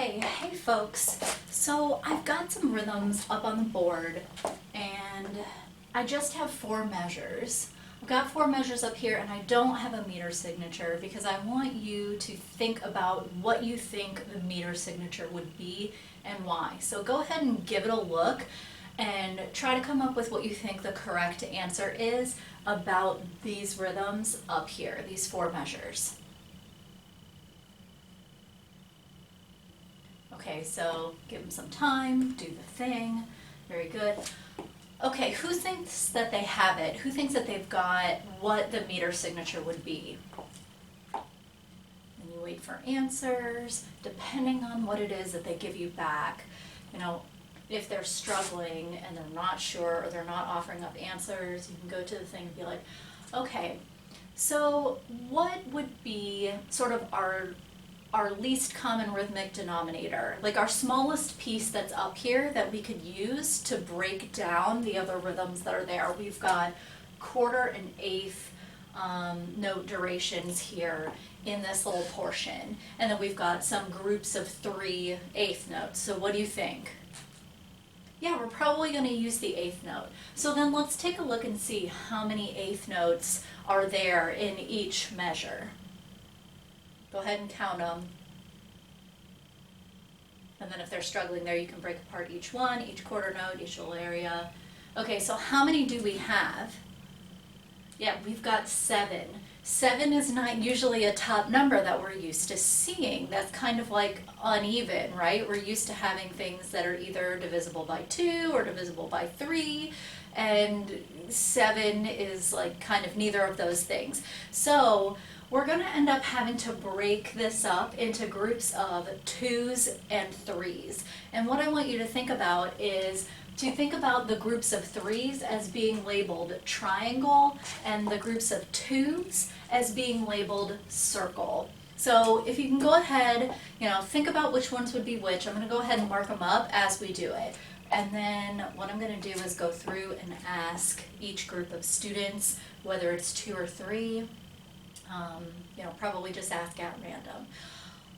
Hey folks. So I've got some rhythms up on the board and I just have 4 measures. I've got 4 measures up here and I don't have a meter signature because I want you to think about what you think the meter signature would be and why. So go ahead and give it a look and try to come up with what you think the correct answer is about these rhythms up here, these 4 measures. Okay, so give them some time, do the thing. Very good. Okay, who thinks that they have it? Who thinks that they've got what the meter signature would be? And you wait for answers, depending on what it is that they give you back. You know, if they're struggling and they're not sure or they're not offering up answers, you can go to the thing and be like, okay, so what would be sort of our least common rhythmic denominator, like our smallest piece that's up here that we could use to break down the other rhythms that are there. We've got quarter and eighth note durations here in this little portion, and then we've got some groups of 3 eighth notes. So what do you think? Yeah, we're probably going to use the eighth note. So then let's take a look and see how many eighth notes are there in each measure. Go ahead and count them. And then if they're struggling there, you can break apart each one, each quarter note, each little area. Okay, so how many do we have? Yeah, we've got 7. 7 is not usually a top number that we're used to seeing. That's kind of like uneven, right? We're used to having things that are either divisible by 2 or divisible by 3. And 7 is like kind of neither of those things. So we're going to end up having to break this up into groups of 2s and 3s. And what I want you to think about is to think about the groups of 3s as being labeled triangle and the groups of 2s as being labeled circle. So if you can go ahead, think about which ones would be which. I'm going to go ahead and mark them up as we do it. And then what I'm going to do is go through and ask each group of students whether it's 2 or 3. Probably just ask at random.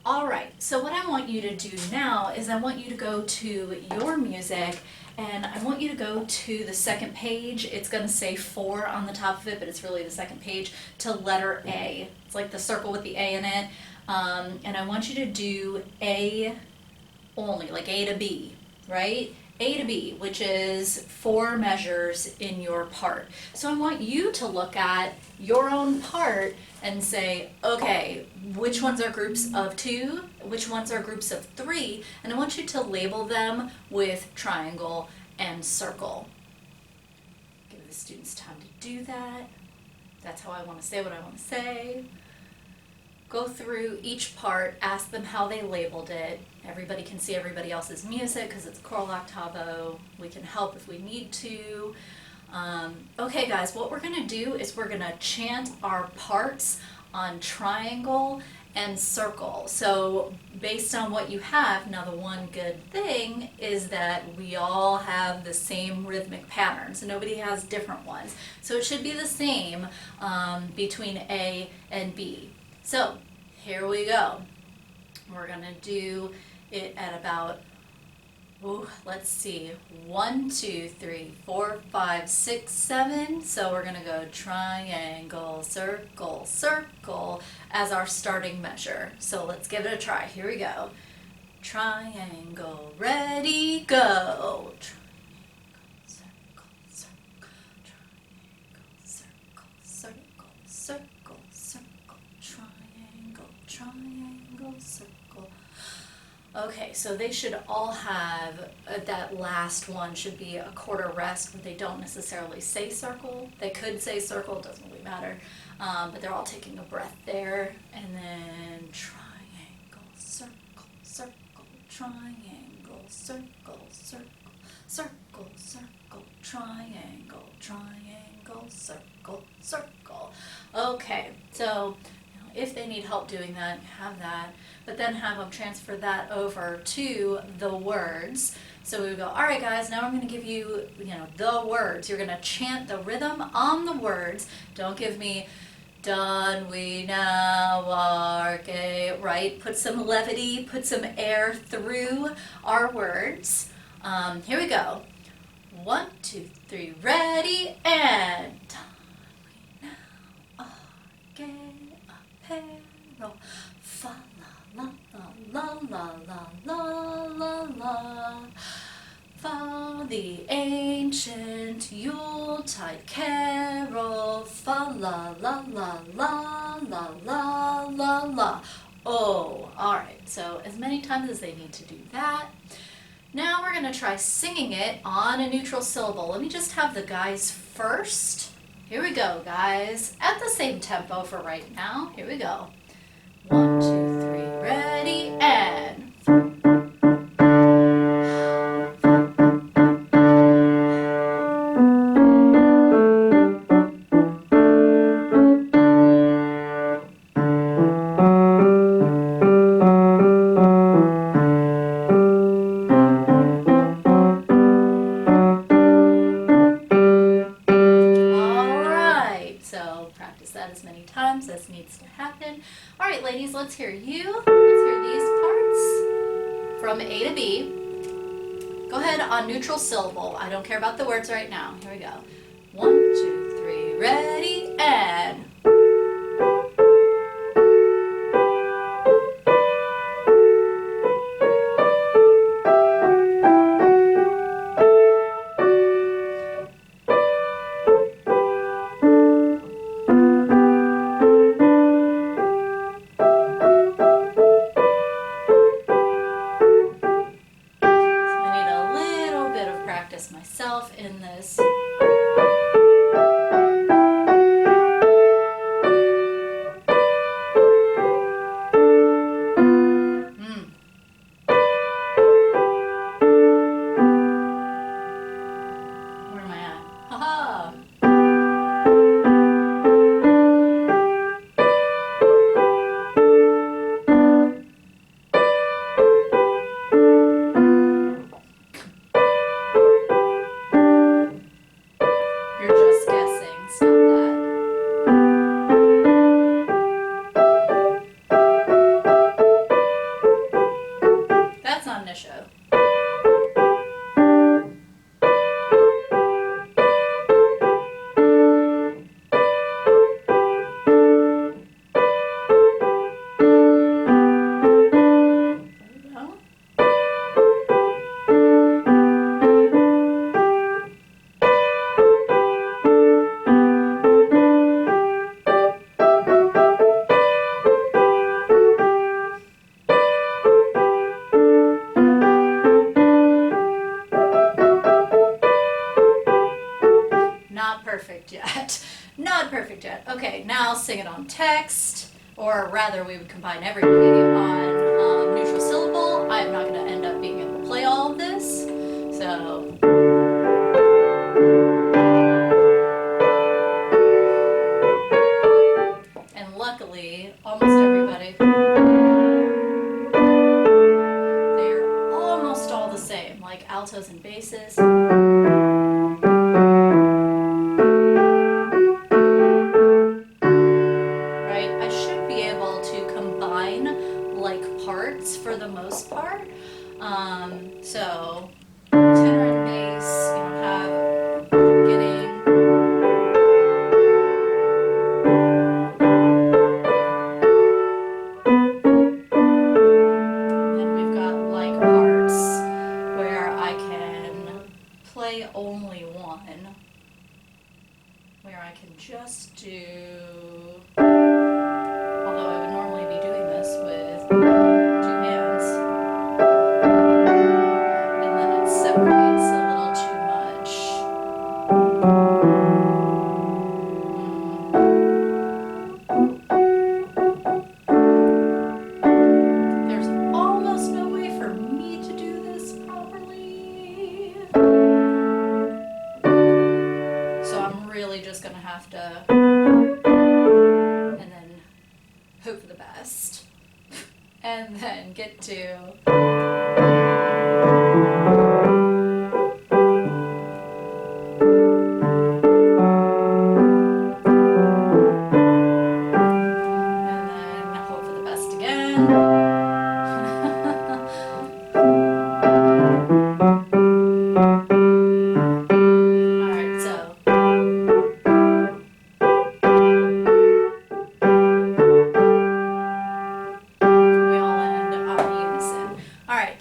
All right, so what I want you to do now is I want you to go to your music and I want you to go to the second page. It's going to say 4 on the top of it, but it's really the second page, to letter A. It's like the circle with the A in it. And I want you to do A only, like A to B, right? A to B, which is 4 measures in your part. So I want you to look at your own part and say, okay, which ones are groups of 2, which ones are groups of 3, and I want you to label them with triangle and circle. Give the students time to do that. That's how I want to say what I want to say. Go through each part, ask them how they labeled it. Everybody can see everybody else's music because it's choral octavo. We can help if we need to. Okay guys, what we're going to do is we're going to chant our parts on triangle and circle. So based on what you have, now the one good thing is that we all have the same rhythmic patterns. Nobody has different ones. So it should be the same between A and B. So here we go. We're going to do it at about, let's see, 1, 2, 3, 4, 5, 6, 7. So we're going to go triangle, circle, circle as our starting measure. So let's give it a try. Here we go. Triangle, ready, go. Triangle, circle. Okay, so they should all have, that last one should be a quarter rest, but they don't necessarily say circle. They could say circle, it doesn't really matter, but they're all taking a breath there. And then triangle, circle, circle, triangle, circle, circle, circle, circle, triangle, triangle, circle, circle. Okay, so if they need help doing that, have that, but then have them transfer that over to the words. So we would go, all right guys, now I'm going to give you, the words. You're going to chant the rhythm on the words. Don't give me Done we now are gay, right? Put some levity, put some air through our words. Here we go. 1, 2, 3, ready, and done we now are gay apparel. Fa la la la la la la la la. Fa the ancient Yuletide carol. Fa la la la la la la la la. Oh, all right. So as many times as they need to do that. Now we're going to try singing it on a neutral syllable. Let me just have the guys first. Here we go, guys. At the same tempo for right now. Here we go. 1, 2, 3, ready, and... as many times as needs to happen. All right, ladies, let's hear you. Let's hear these parts from A to B. Go ahead on neutral syllable. I don't care about the words right now. Here we go. 1, 2, 3, ready, and... myself in this. Where am I at? Haha! Not perfect yet. Not perfect yet. Okay, now sing it on text, or rather we would combine everybody on neutral syllable. I'm not going to end up being able to play all of this, so... And luckily, almost everybody, they're almost all the same, like altos and basses. For the most part. So tenor and bass, you know, have beginning. Then we've got like parts where I can play only one, where I can just do, although I would normally be doing this with just gonna have to, and then hope for the best, and then get to.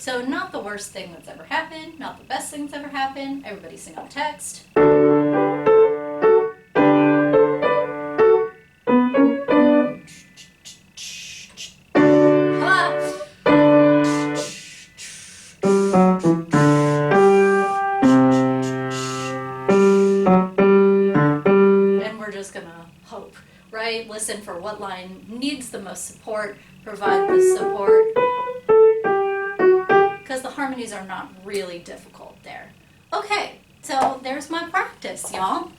So not the worst thing that's ever happened, not the best thing that's ever happened. Everybody sing on text. And we're just gonna hope, right? Listen for what line needs the most support, provide the support, because the harmonies are not really difficult there. Okay, so there's my practice, y'all.